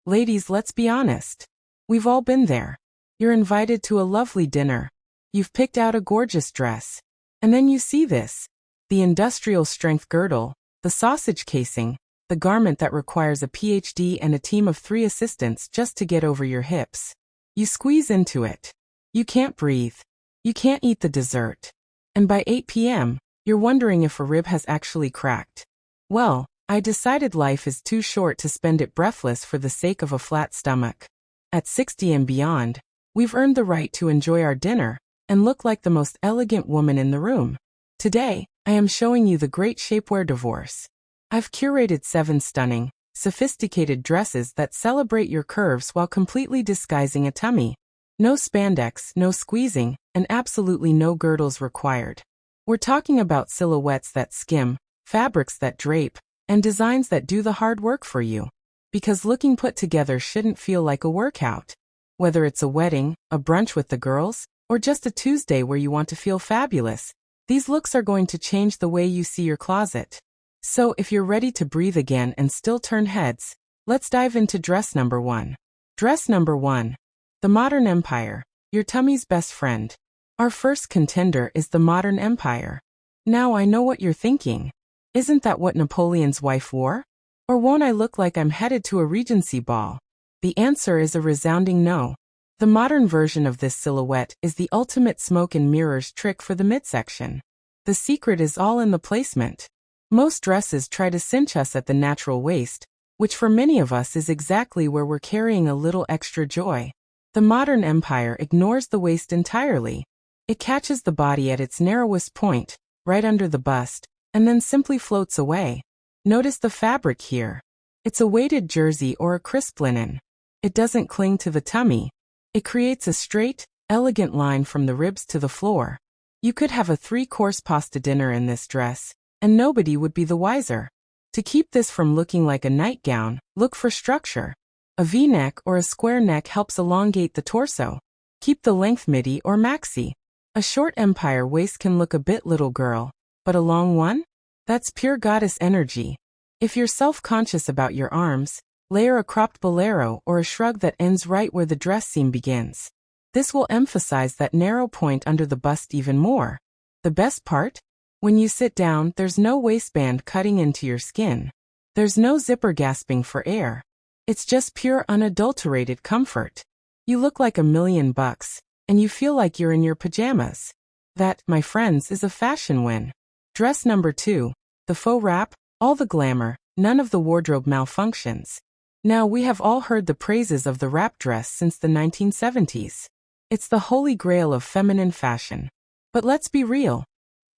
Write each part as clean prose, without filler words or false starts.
Ladies, let's be honest. We've all been there. You're invited to a lovely dinner. You've picked out a gorgeous dress. And then you see this. The industrial strength girdle, the sausage casing, the garment that requires a PhD and a team of 3 assistants just to get over your hips. You squeeze into it. You can't breathe. You can't eat the dessert. And by 8 p.m., you're wondering if a rib has actually cracked. Well, I decided life is too short to spend it breathless for the sake of a flat stomach. At 60 and beyond, we've earned the right to enjoy our dinner and look like the most elegant woman in the room. Today, I am showing you the great shapewear divorce. I've curated 7 stunning, sophisticated dresses that celebrate your curves while completely disguising a tummy. No spandex, no squeezing, and absolutely no girdles required. We're talking about silhouettes that skim, fabrics that drape, and designs that do the hard work for you. Because looking put together shouldn't feel like a workout. Whether it's a wedding, a brunch with the girls, or just a Tuesday where you want to feel fabulous, these looks are going to change the way you see your closet. So if you're ready to breathe again and still turn heads, let's dive into dress number 1. Dress number 1. The Modern Empire, your tummy's best friend. Our first contender is the Modern Empire. Now I know what you're thinking. Isn't that what Napoleon's wife wore? Or won't I look like I'm headed to a Regency ball? The answer is a resounding no. The modern version of this silhouette is the ultimate smoke and mirrors trick for the midsection. The secret is all in the placement. Most dresses try to cinch us at the natural waist, which for many of us is exactly where we're carrying a little extra joy. The Modern Empire ignores the waist entirely. It catches the body at its narrowest point, right under the bust, and then simply floats away. Notice the fabric here. It's a weighted jersey or a crisp linen. It doesn't cling to the tummy. It creates a straight, elegant line from the ribs to the floor. You could have a 3-course pasta dinner in this dress, and nobody would be the wiser. To keep this from looking like a nightgown, look for structure. A V-neck or a square neck helps elongate the torso. Keep the length midi or maxi. A short empire waist can look a bit little girl, but a long one? That's pure goddess energy. If you're self-conscious about your arms, layer a cropped bolero or a shrug that ends right where the dress seam begins. This will emphasize that narrow point under the bust even more. The best part? When you sit down, there's no waistband cutting into your skin. There's no zipper gasping for air. It's just pure unadulterated comfort. You look like $1,000,000, and you feel like you're in your pajamas. That, my friends, is a fashion win. Dress number 2. The faux wrap, all the glamour, none of the wardrobe malfunctions. Now we have all heard the praises of the wrap dress since the 1970s. It's the holy grail of feminine fashion. But let's be real.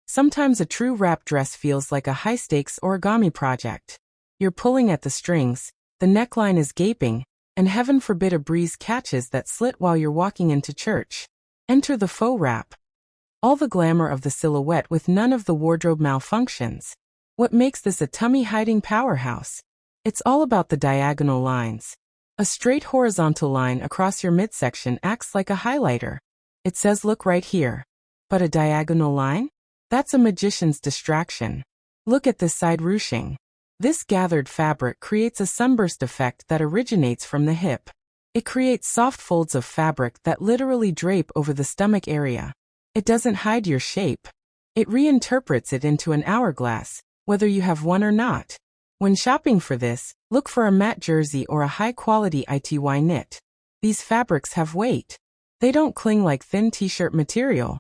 Sometimes a true wrap dress feels like a high-stakes origami project. You're pulling at the strings, the neckline is gaping, and heaven forbid a breeze catches that slit while you're walking into church. Enter the faux wrap. All the glamour of the silhouette with none of the wardrobe malfunctions. What makes this a tummy-hiding powerhouse? It's all about the diagonal lines. A straight horizontal line across your midsection acts like a highlighter. It says look right here. But a diagonal line? That's a magician's distraction. Look at this side ruching. This gathered fabric creates a sunburst effect that originates from the hip. It creates soft folds of fabric that literally drape over the stomach area. It doesn't hide your shape. It reinterprets it into an hourglass, whether you have one or not. When shopping for this, look for a matte jersey or a high-quality ITY knit. These fabrics have weight. They don't cling like thin t-shirt material.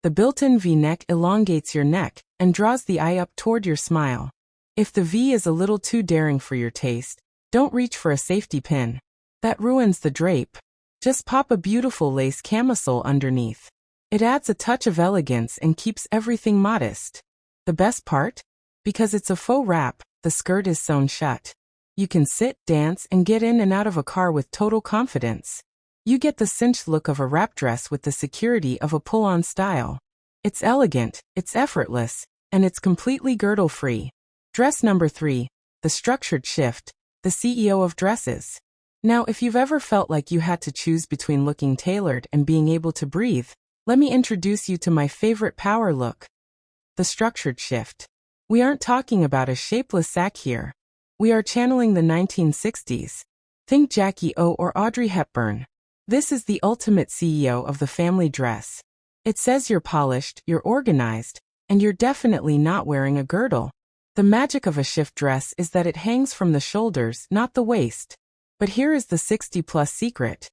The built-in V-neck elongates your neck and draws the eye up toward your smile. If the V is a little too daring for your taste, don't reach for a safety pin. That ruins the drape. Just pop a beautiful lace camisole underneath. It adds a touch of elegance and keeps everything modest. The best part? Because it's a faux wrap, the skirt is sewn shut. You can sit, dance, and get in and out of a car with total confidence. You get the cinched look of a wrap dress with the security of a pull-on style. It's elegant, it's effortless, and it's completely girdle-free. Dress number 3, the structured shift, the CEO of dresses. Now, if you've ever felt like you had to choose between looking tailored and being able to breathe, let me introduce you to my favorite power look. The structured shift. We aren't talking about a shapeless sack here. We are channeling the 1960s. Think Jackie O or Audrey Hepburn. This is the ultimate CEO of the family dress. It says you're polished, you're organized, and you're definitely not wearing a girdle. The magic of a shift dress is that it hangs from the shoulders, not the waist. But here is the 60+ secret.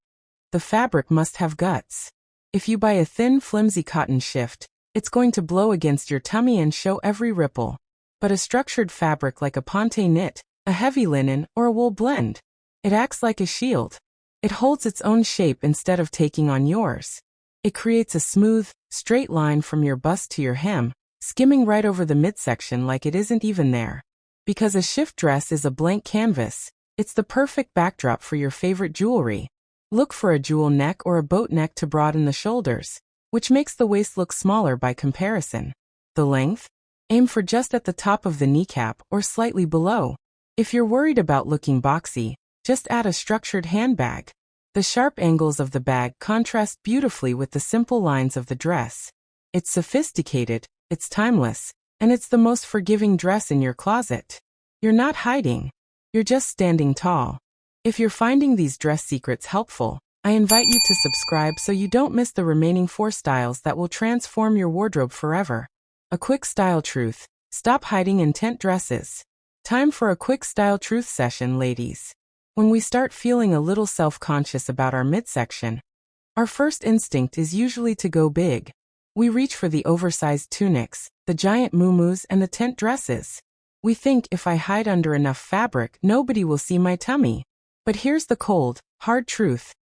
The fabric must have guts. If you buy a thin, flimsy cotton shift, it's going to blow against your tummy and show every ripple. But a structured fabric like a ponte knit, a heavy linen, or a wool blend, it acts like a shield. It holds its own shape instead of taking on yours. It creates a smooth, straight line from your bust to your hem, skimming right over the midsection like it isn't even there. Because a shift dress is a blank canvas, it's the perfect backdrop for your favorite jewelry. Look for a jewel neck or a boat neck to broaden the shoulders, which makes the waist look smaller by comparison. The length? Aim for just at the top of the kneecap or slightly below. If you're worried about looking boxy, just add a structured handbag. The sharp angles of the bag contrast beautifully with the simple lines of the dress. It's sophisticated, it's timeless, and it's the most forgiving dress in your closet. You're not hiding. You're just standing tall. If you're finding these dress secrets helpful, I invite you to subscribe so you don't miss the remaining 4 styles that will transform your wardrobe forever. A quick style truth. Stop hiding in tent dresses. Time for a quick style truth session, ladies. When we start feeling a little self-conscious about our midsection, our first instinct is usually to go big. We reach for the oversized tunics, the giant muumuus, and the tent dresses. We think if I hide under enough fabric, nobody will see my tummy. But here's the cold, hard truth.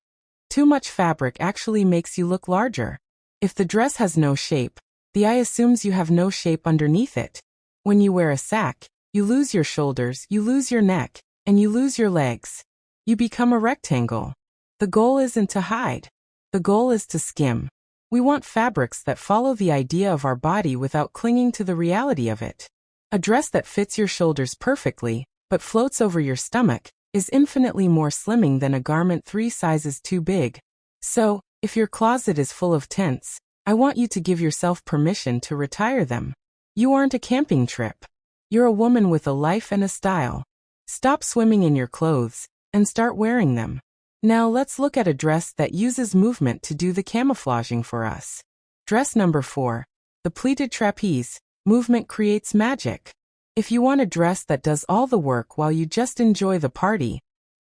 Too much fabric actually makes you look larger. If the dress has no shape, the eye assumes you have no shape underneath it. When you wear a sack, you lose your shoulders, you lose your neck, and you lose your legs. You become a rectangle. The goal isn't to hide. The goal is to skim. We want fabrics that follow the idea of our body without clinging to the reality of it. A dress that fits your shoulders perfectly, but floats over your stomach, is infinitely more slimming than a garment 3 sizes too big. So, if your closet is full of tents, I want you to give yourself permission to retire them. You aren't a camping trip. You're a woman with a life and a style. Stop swimming in your clothes and start wearing them. Now let's look at a dress that uses movement to do the camouflaging for us. Dress number 4. The pleated trapeze. Movement creates magic. If you want a dress that does all the work while you just enjoy the party,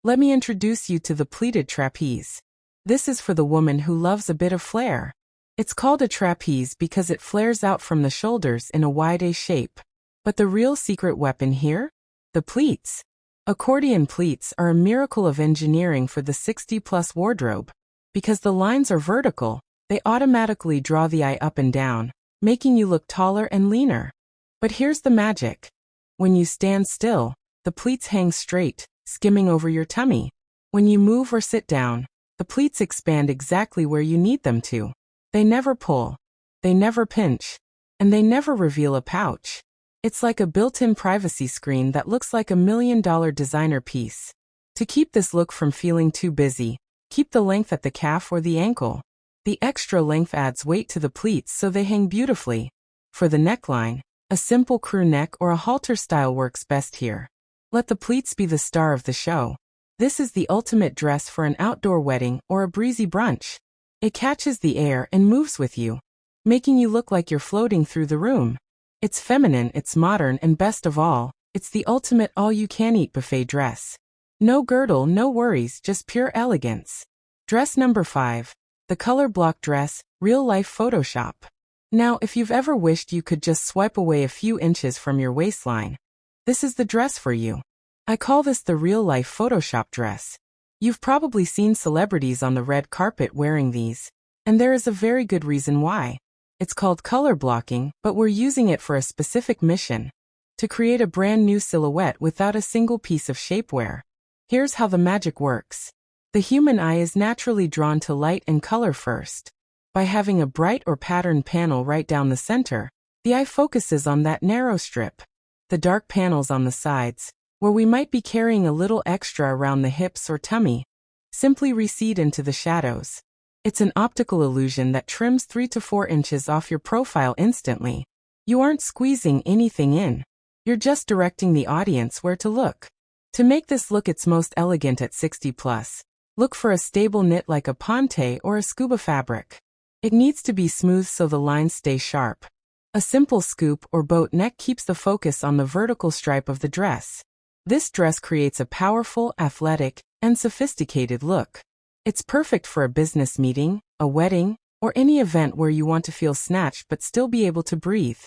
let me introduce you to the pleated trapeze. This is for the woman who loves a bit of flair. It's called a trapeze because it flares out from the shoulders in a wide A shape. But the real secret weapon here? The pleats. Accordion pleats are a miracle of engineering for the 60+ wardrobe. Because the lines are vertical, they automatically draw the eye up and down, making you look taller and leaner. But here's the magic. When you stand still, the pleats hang straight, skimming over your tummy. When you move or sit down, the pleats expand exactly where you need them to. They never pull, they never pinch, and they never reveal a pouch. It's like a built-in privacy screen that looks like $1 million designer piece. To keep this look from feeling too busy, keep the length at the calf or the ankle. The extra length adds weight to the pleats so they hang beautifully. For the neckline, a simple crew neck or a halter style works best here. Let the pleats be the star of the show. This is the ultimate dress for an outdoor wedding or a breezy brunch. It catches the air and moves with you, making you look like you're floating through the room. It's feminine, it's modern, and best of all, it's the ultimate all-you-can-eat buffet dress. No girdle, no worries, just pure elegance. Dress number 5. The color block dress, real-life Photoshop. Now, if you've ever wished you could just swipe away a few inches from your waistline, this is the dress for you. I call this the real-life Photoshop dress. You've probably seen celebrities on the red carpet wearing these, and there is a very good reason why. It's called color blocking, but we're using it for a specific mission. To create a brand new silhouette without a single piece of shapewear. Here's how the magic works. The human eye is naturally drawn to light and color first. By having a bright or patterned panel right down the center, the eye focuses on that narrow strip. The dark panels on the sides, where we might be carrying a little extra around the hips or tummy, simply recede into the shadows. It's an optical illusion that trims 3 to 4 inches off your profile instantly. You aren't squeezing anything in. You're just directing the audience where to look. To make this look its most elegant at 60 plus, look for a stable knit like a ponte or a scuba fabric. It needs to be smooth so the lines stay sharp. A simple scoop or boat neck keeps the focus on the vertical stripe of the dress. This dress creates a powerful, athletic, and sophisticated look. It's perfect for a business meeting, a wedding, or any event where you want to feel snatched but still be able to breathe.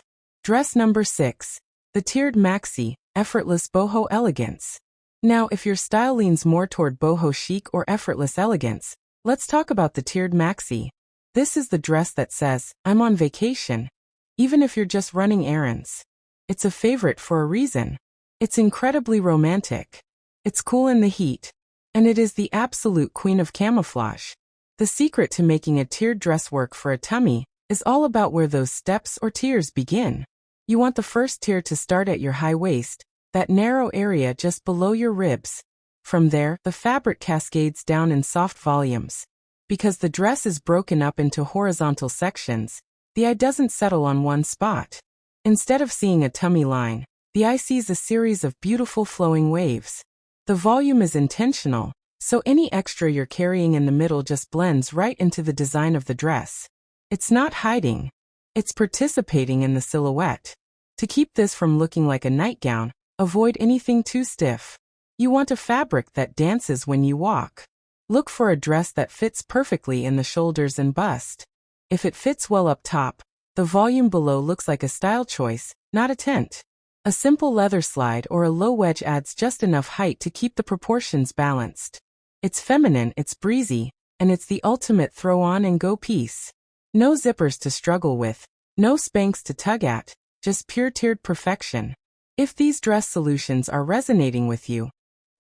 Dress number 6. The tiered maxi, effortless boho elegance. Now, if your style leans more toward boho chic or effortless elegance, let's talk about the tiered maxi. This is the dress that says, "I'm on vacation," even if you're just running errands. It's a favorite for a reason. It's incredibly romantic. It's cool in the heat. And it is the absolute queen of camouflage. The secret to making a tiered dress work for a tummy is all about where those steps or tiers begin. You want the first tier to start at your high waist, that narrow area just below your ribs. From there, the fabric cascades down in soft volumes. Because the dress is broken up into horizontal sections, the eye doesn't settle on one spot. Instead of seeing a tummy line, the eye sees a series of beautiful flowing waves. The volume is intentional, so any extra you're carrying in the middle just blends right into the design of the dress. It's not hiding. It's participating in the silhouette. To keep this from looking like a nightgown, avoid anything too stiff. You want a fabric that dances when you walk. Look for a dress that fits perfectly in the shoulders and bust. If it fits well up top, the volume below looks like a style choice, not a tent. A simple leather slide or a low wedge adds just enough height to keep the proportions balanced. It's feminine, it's breezy, and it's the ultimate throw-on-and-go piece. No zippers to struggle with, no Spanx to tug at, just pure tiered perfection. If these dress solutions are resonating with you,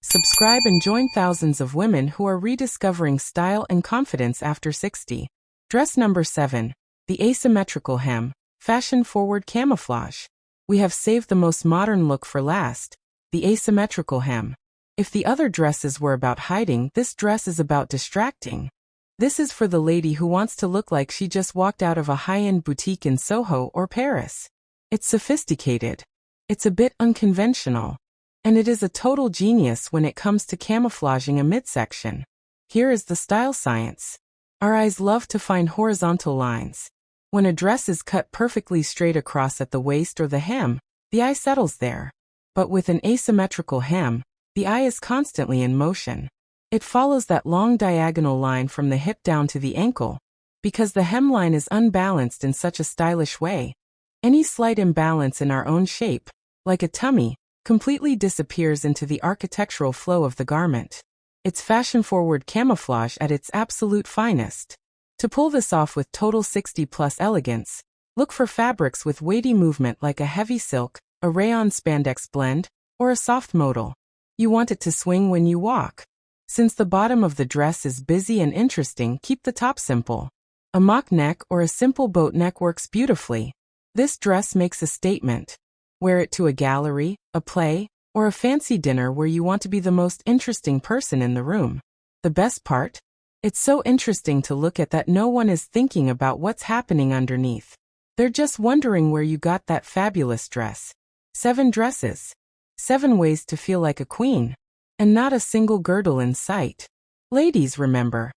subscribe and join thousands of women who are rediscovering style and confidence after 60. Dress number 7. The asymmetrical hem, fashion-forward camouflage. We have saved the most modern look for last, the asymmetrical hem. If the other dresses were about hiding, this dress is about distracting. This is for the lady who wants to look like she just walked out of a high-end boutique in Soho or Paris. It's sophisticated. It's a bit unconventional. And it is a total genius when it comes to camouflaging a midsection. Here is the style science. Our eyes love to find horizontal lines. When a dress is cut perfectly straight across at the waist or the hem, the eye settles there. But with an asymmetrical hem, the eye is constantly in motion. It follows that long diagonal line from the hip down to the ankle. Because the hemline is unbalanced in such a stylish way, any slight imbalance in our own shape, like a tummy, completely disappears into the architectural flow of the garment. It's fashion-forward camouflage at its absolute finest. To pull this off with total 60-plus elegance, look for fabrics with weighty movement like a heavy silk, a rayon spandex blend, or a soft modal. You want it to swing when you walk. Since the bottom of the dress is busy and interesting, keep the top simple. A mock neck or a simple boat neck works beautifully. This dress makes a statement. Wear it to a gallery, a play, or a fancy dinner where you want to be the most interesting person in the room. The best part? It's so interesting to look at that no one is thinking about what's happening underneath. They're just wondering where you got that fabulous dress. 7 dresses. 7 ways to feel like a queen. And not a single girdle in sight. Ladies, remember.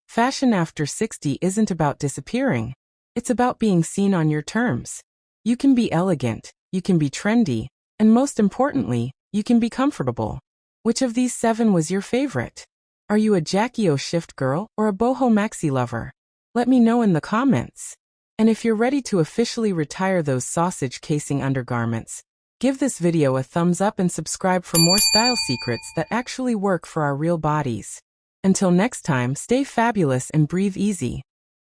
Fashion after 60 isn't about disappearing. It's about being seen on your terms. You can be elegant, you can be trendy, and most importantly, you can be comfortable. Which of these 7 was your favorite? Are you a Jackie O shift girl or a boho maxi lover? Let me know in the comments. And if you're ready to officially retire those sausage casing undergarments, give this video a thumbs up and subscribe for more style secrets that actually work for our real bodies. Until next time, stay fabulous and breathe easy.